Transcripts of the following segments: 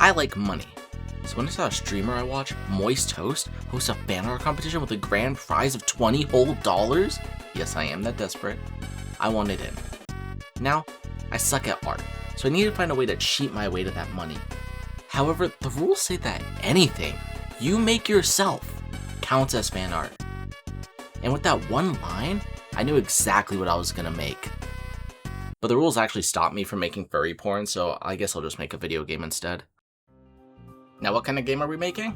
I like money. So when I saw a streamer I watch, Moist Toast, host a fan art competition with a grand prize of $20 whole, yes, I am that desperate, I wanted in. Now, I suck at art, so I need to find a way to cheat my way to that money. However, the rules say that anything you make yourself counts as fan art. And with that one line, I knew exactly what I was gonna make. But the rules actually stopped me from making furry porn, so I guess I'll just make a video game instead. Now what kind of game are we making?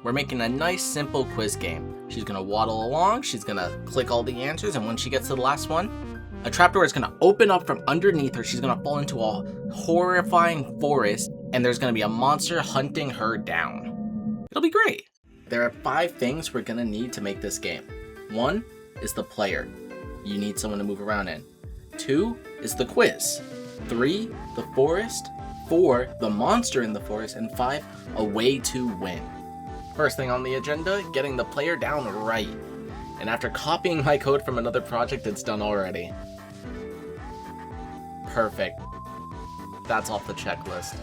We're making a nice simple quiz game. She's gonna waddle along, she's gonna click all the answers, and when she gets to the last one, a trapdoor is gonna open up from underneath her, she's gonna fall into a horrifying forest, and there's gonna be a monster hunting her down. It'll be great. There are 5 things we're gonna need to make this game. 1 is the player. You need someone to move around in. 2 is the quiz. 3, the forest. 4, the monster in the forest. And 5, a way to win. First thing on the agenda, getting the player down right. And after copying my code from another project, it's done already. Perfect. That's off the checklist.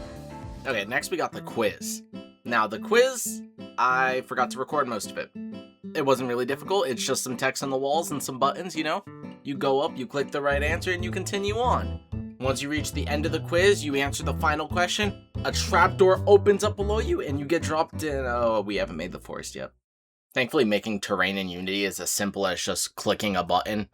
Okay, next we got the quiz. Now the quiz, I forgot to record most of it. It wasn't really difficult, it's just some text on the walls and some buttons, you know? You go up, you click the right answer, and you continue on. Once you reach the end of the quiz, you answer the final question, a trapdoor opens up below you, and you get dropped in, oh, we haven't made the forest yet. Thankfully, making terrain in Unity is as simple as just clicking a button,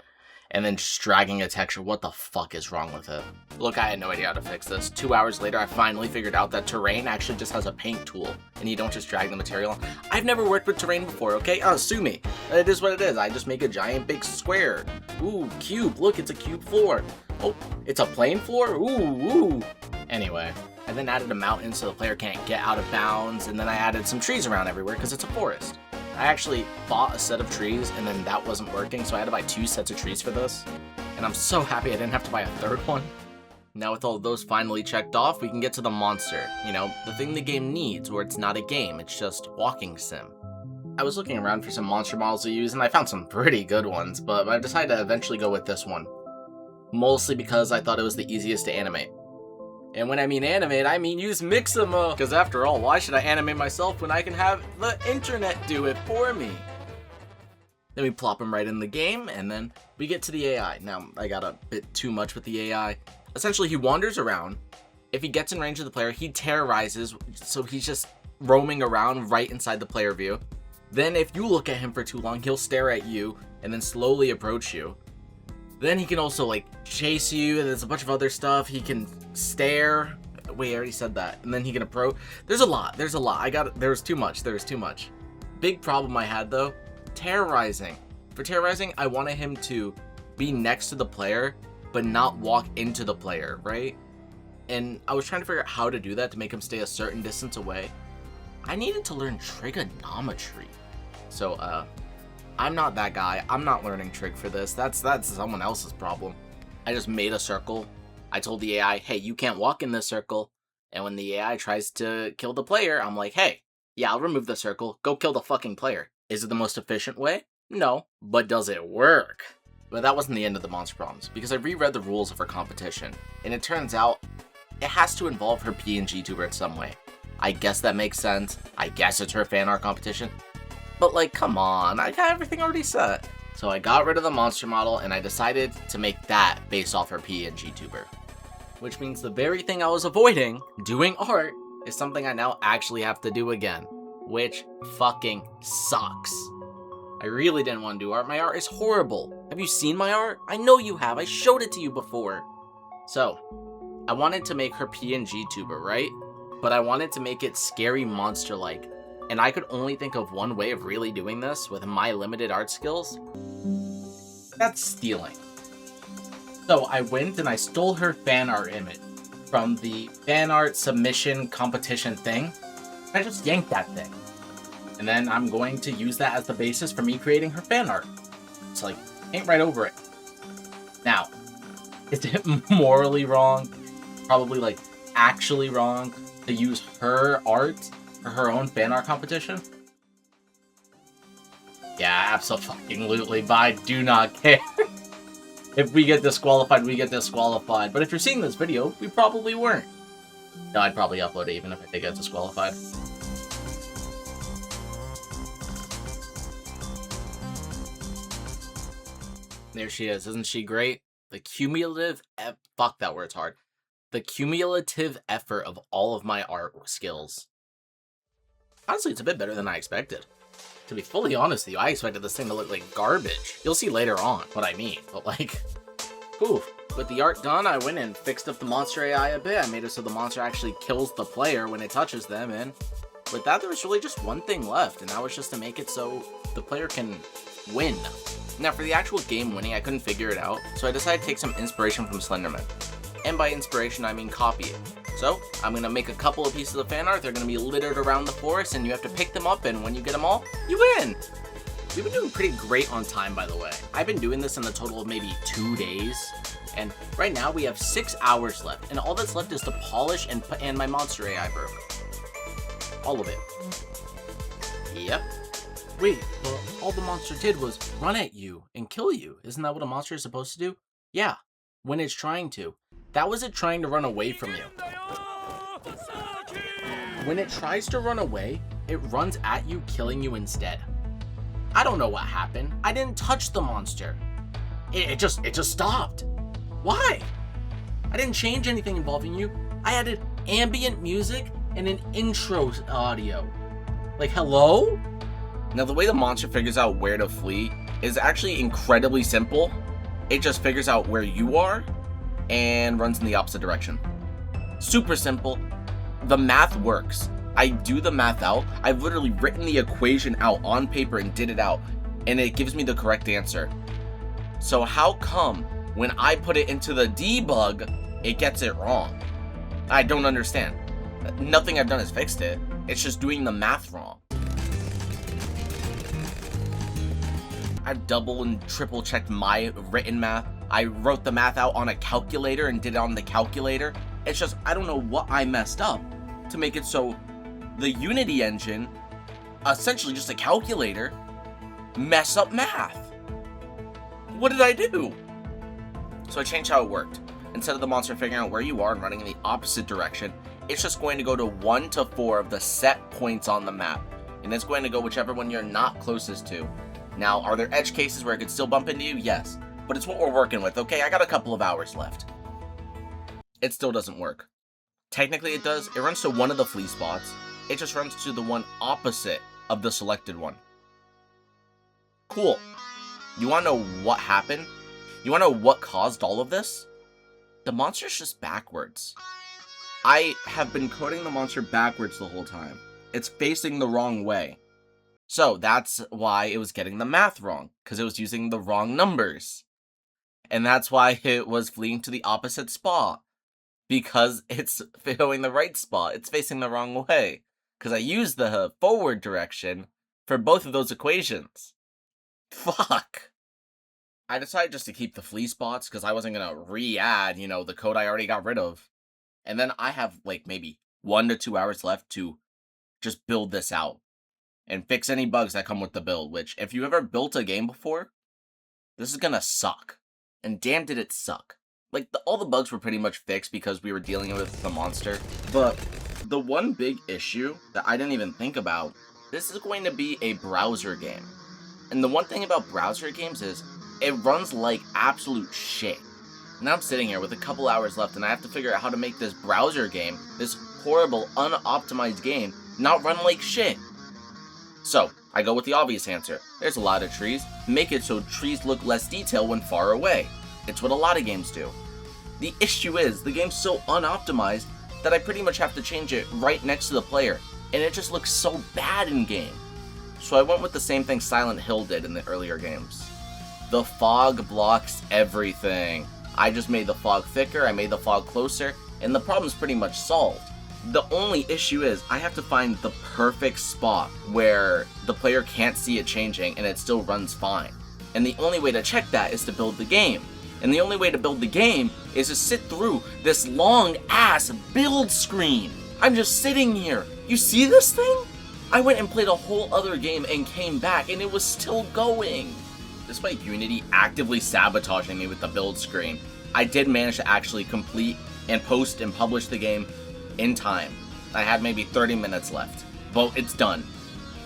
and then just dragging a texture. What the fuck is wrong with it? Look, I had no idea how to fix this. 2 hours later, I finally figured out that terrain actually just has a paint tool, and you don't just drag the material on. I've never worked with terrain before, okay? Oh, sue me. It is what it is. I just make a giant big square. Ooh, cube. Look, it's a cube floor. Oh, it's a plain floor? Ooh. Anyway, I then added a mountain so the player can't get out of bounds, and then I added some trees around everywhere because it's a forest. I actually bought a set of trees, and then that wasn't working, so I had to buy 2 sets of trees for this. And I'm so happy I didn't have to buy a 3rd one. Now with all of those finally checked off, we can get to the monster. You know, the thing the game needs, where it's not a game, it's just walking sim. I was looking around for some monster models to use, and I found some pretty good ones, but I decided to eventually go with this one. Mostly because I thought it was the easiest to animate. And when I mean animate, I mean use Mixamo. Because after all, why should I animate myself when I can have the internet do it for me? Then we plop him right in the game, and then we get to the AI. Now, I got a bit too much with the AI. Essentially, he wanders around. If he gets in range of the player, he terrorizes, so he's just roaming around right inside the player view. Then if you look at him for too long, he'll stare at you, and then slowly approach you. Then he can also, like, chase you, and there's a bunch of other stuff. He can stare. Wait, I already said that. And then he can approach. There's a lot. There's too much. Big problem I had, though, terrorizing. For terrorizing, I wanted him to be next to the player, but not walk into the player, right? And I was trying to figure out how to do that to make him stay a certain distance away. I needed to learn trigonometry. So, I'm not that guy. I'm not learning trig for this. That's someone else's problem. I just made a circle. I told the AI, hey, you can't walk in this circle. And when the AI tries to kill the player, I'm like, hey, yeah, I'll remove the circle. Go kill the fucking player. Is it the most efficient way? No. But does it work? But that wasn't the end of the monster problems, because I reread the rules of her competition, and it turns out it has to involve her PNG tuber in some way. I guess that makes sense. I guess it's her fan art competition. But like, come on, I got everything already set. So I got rid of the monster model, and I decided to make that based off her PNG tuber. Which means the very thing I was avoiding, doing art, is something I now actually have to do again. Which fucking sucks. I really didn't want to do art. My art is horrible. Have you seen my art? I know you have. I showed it to you before. So, I wanted to make her PNG tuber, right? But I wanted to make it scary monster-like. And I could only think of one way of really doing this with my limited art skills. That's stealing. So I went and I stole her fan art image from the fan art submission competition thing. I just yanked that thing. And then I'm going to use that as the basis for me creating her fan art. It's like, paint right over it. Now, is it morally wrong? Probably like actually wrong to use her art for her own fan art competition? Yeah, absolutely, but I do not care. If we get disqualified, we get disqualified. But if you're seeing this video, we probably weren't. No, I'd probably upload it even if I did get disqualified. There she is. Isn't she great? The cumulative... fuck, that word's hard. The cumulative effort of all of my art skills. Honestly, it's a bit better than I expected. To be fully honest with you, I expected this thing to look like garbage. You'll see later on what I mean, but like... Oof. With the art done, I went and fixed up the monster AI a bit. I made it so the monster actually kills the player when it touches them, and with that, there was really just one thing left, and that was just to make it so the player can win. Now, for the actual game winning, I couldn't figure it out, so I decided to take some inspiration from Slenderman. And by inspiration, I mean copy it. So, I'm going to make a couple of pieces of fan art. They're going to be littered around the forest, and you have to pick them up, and when you get them all, you win! We've been doing pretty great on time, by the way. I've been doing this in a total of maybe 2 days, and right now we have 6 hours left, and all that's left is to polish and my monster AI broke. All of it. Yep. Wait, well, all the monster did was run at you and kill you. Isn't that what a monster is supposed to do? Yeah, when it's trying to. That was it trying to run away from you. When it tries to run away, it runs at you, killing you instead. I don't know what happened. I didn't touch the monster. It just stopped. Why? I didn't change anything involving you. I added ambient music and an intro audio. Like, hello? Now, the way the monster figures out where to flee is actually incredibly simple. It just figures out where you are and runs in the opposite direction. Super simple. The math works. I do the math out. I've literally written the equation out on paper and did it out, and it gives me the correct answer. So how come when I put it into the debug, it gets it wrong? I don't understand. Nothing I've done has fixed it. It's just doing the math wrong. I've double and triple checked my written math. I wrote the math out on a calculator and did it on the calculator. It's just, I don't know what I messed up to make it so the Unity engine, essentially just a calculator, mess up math. What did I do? So I changed how it worked. Instead of the monster figuring out where you are and running in the opposite direction, it's just going to go to 1 to 4 of the set points on the map. And it's going to go whichever one you're not closest to. Now, are there edge cases where it could still bump into you? Yes. But it's what we're working with, okay? I got a couple of hours left. It still doesn't work. Technically it does. It runs to one of the flea spots. It just runs to the one opposite of the selected one. Cool. You wanna know what happened? You wanna know what caused all of this? The monster's just backwards. I have been coding the monster backwards the whole time. It's facing the wrong way. So that's why it was getting the math wrong, because it was using the wrong numbers. And that's why it was fleeing to the opposite spot, because it's going the right spot. It's facing the wrong way, because I used the forward direction for both of those equations. Fuck. I decided just to keep the flea spots, because I wasn't going to re-add, the code I already got rid of. And then I have, like, maybe 1 to 2 hours left to just build this out and fix any bugs that come with the build, which, if you ever built a game before, this is gonna suck. And damn did it suck. Like, all the bugs were pretty much fixed because we were dealing with the monster. But the one big issue that I didn't even think about, this is going to be a browser game. And the one thing about browser games is, it runs like absolute shit. Now I'm sitting here with a couple hours left and I have to figure out how to make this browser game, this horrible, unoptimized game, not run like shit. So, I go with the obvious answer. There's a lot of trees. Make it so trees look less detailed when far away. It's what a lot of games do. The issue is, the game's so unoptimized that I pretty much have to change it right next to the player, and it just looks so bad in game. So I went with the same thing Silent Hill did in the earlier games. The fog blocks everything. I just made the fog thicker, I made the fog closer, and the problem's pretty much solved. The only issue is, I have to find the perfect spot where the player can't see it changing and it still runs fine. And the only way to check that is to build the game. And the only way to build the game is to sit through this long-ass build screen. I'm just sitting here. You see this thing? I went and played a whole other game and came back and it was still going. Despite Unity actively sabotaging me with the build screen, I did manage to actually complete and post and publish the game in time. I had maybe 30 minutes left. Vote, it's done.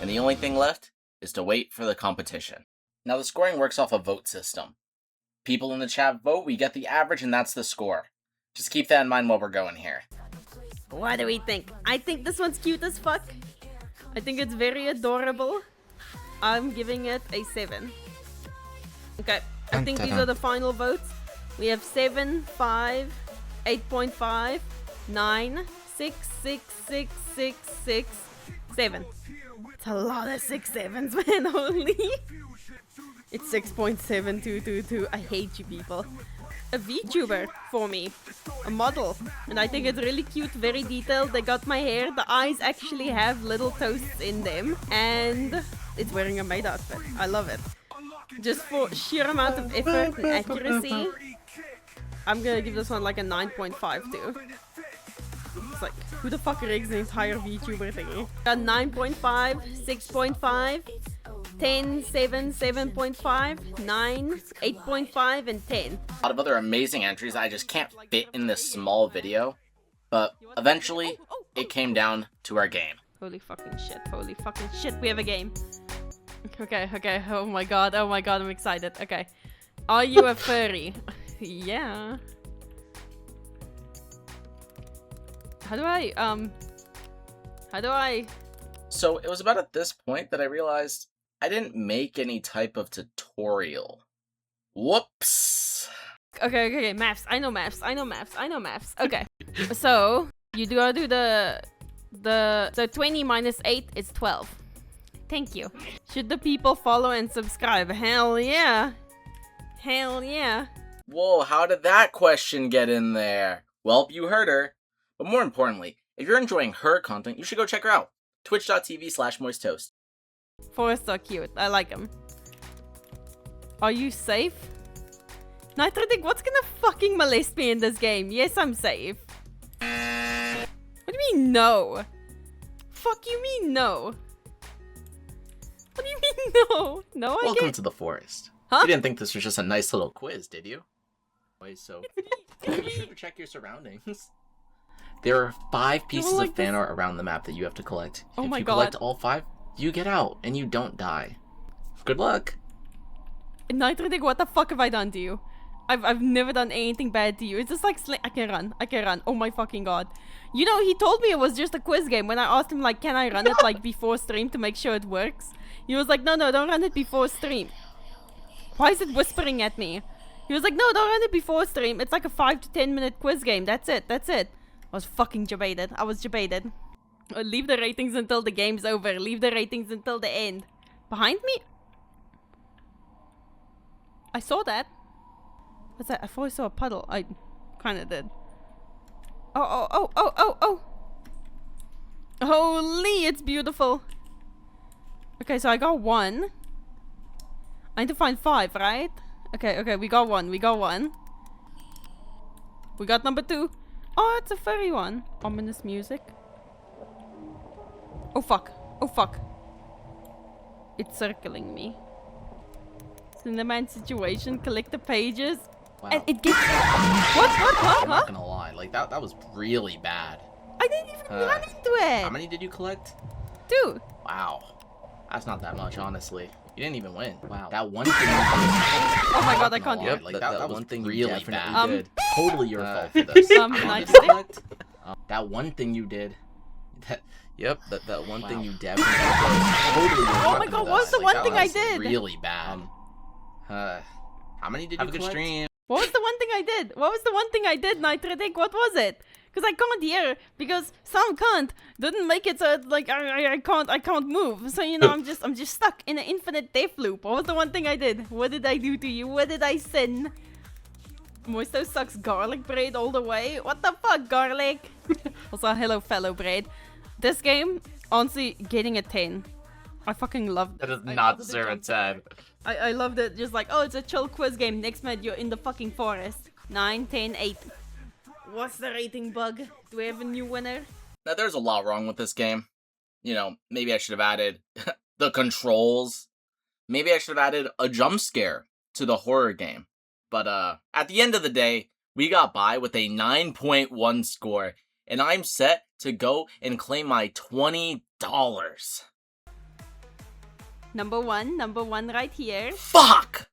And the only thing left is to wait for the competition. Now the scoring works off a vote system. People in the chat vote, we get the average, and that's the score. Just keep that in mind while we're going here. What do we think? I think this one's cute as fuck. I think it's very adorable. I'm giving it a 7. Okay, I think these are the final votes. We have 7, 5, 8.5, 9, 6, 6, 6, 6, 6, 7. It's a lot of 6 sevens, man, holy. It's 6.7222. I hate you people. A VTuber for me. A model. And I think it's really cute, very detailed. They got my hair. The eyes actually have little toasts in them. And it's wearing a maid outfit. I love it. Just for sheer amount of effort and accuracy, I'm gonna give this one like a 9.5 too. It's like, who the fuck rigs the entire VTuber thingy? Got 9.5, 6.5, 10, 7, 7.5, 9, 8.5, and 10. A lot of other amazing entries I just can't fit in this small video. But eventually, it came down to our game. Holy fucking shit, we have a game. Okay, oh my god, I'm excited. Okay. Are you a furry? Yeah. How do I... So it was about at this point that I realized I didn't make any type of tutorial. Whoops. Okay, maths. I know maths. Okay. So, you gotta do so 20 minus 8 is 12. Thank you. Should the people follow and subscribe? Hell yeah. Hell yeah. Whoa, how did that question get in there? Well, you heard her. But more importantly, if you're enjoying her content, you should go check her out. Twitch.tv/moisttoast. Forests are cute. I like them. Are you safe? Nitrotic, what's gonna fucking molest me in this game? Yes, I'm safe. What do you mean no? Fuck you mean no? What do you mean no? No, I Welcome can't. to the forest. Huh? You didn't think this was just a nice little quiz, did you? So, you should check your surroundings. There are 5 pieces of fan art around the map that you have to collect. Oh if my you god. collect all 5, you get out and you don't die. Good luck. Nitrotic, what the fuck have I done to you? I've never done anything bad to you. It's just like I can run. Oh my fucking god. You know, he told me it was just a quiz game. When I asked him like, can I run it like before stream to make sure it works? He was like, no, don't run it before stream. Why is it whispering at me? He was like, no, don't run it before stream. It's like a 5 to 10 minute quiz game. That's it. I was fucking debated. Leave the ratings until the game's over. Leave the ratings until the end. Behind me? I saw that. What's that? I thought I saw a puddle. I kinda did. Oh. Holy, it's beautiful. Okay, so I got 1. I need to find 5, right? Okay, we got 1. We got number 2. Oh, it's a furry one. Ominous music. Oh fuck. It's circling me. Cinemaman situation. Collect the pages. Wow. And it gets... What? Huh? I'm not gonna lie, like that was really bad. I didn't even run into it. How many did you collect? 2. Wow. That's not that much, honestly. You didn't even win. Wow. That one thing you did. Oh my god, I can't do it. Like that one thing really bad. Did. Totally your fault for this. Nitrotic. That one thing you did. Yep, that one thing you definitely did. Totally your Oh fault my for god, this. what was the one thing I That was did? really bad. How many did you Have a good collect? stream. What was the one thing I did, Nitrotic? What was it? Because I can't hear, because some cunt didn't make it so like I can't move. So you know I'm just stuck in an infinite death loop. What was the one thing I did? What did I do to you? What did I sin? Moisto sucks garlic bread all the way. What the fuck, garlic? Also, hello fellow bread. This game, honestly, getting a 10. I fucking loved it. That does not deserve a 10. I loved it. Just like, oh, it's a chill quiz game. Next minute, you're in the fucking forest. 9, 10, 8. What's the rating bug? Do we have a new winner? Now, there's a lot wrong with this game. You know, maybe I should have added the controls. Maybe I should have added a jump scare to the horror game. But at the end of the day, we got by with a 9.1 score. and I'm set to go and claim my $20. Number one right here. Fuck!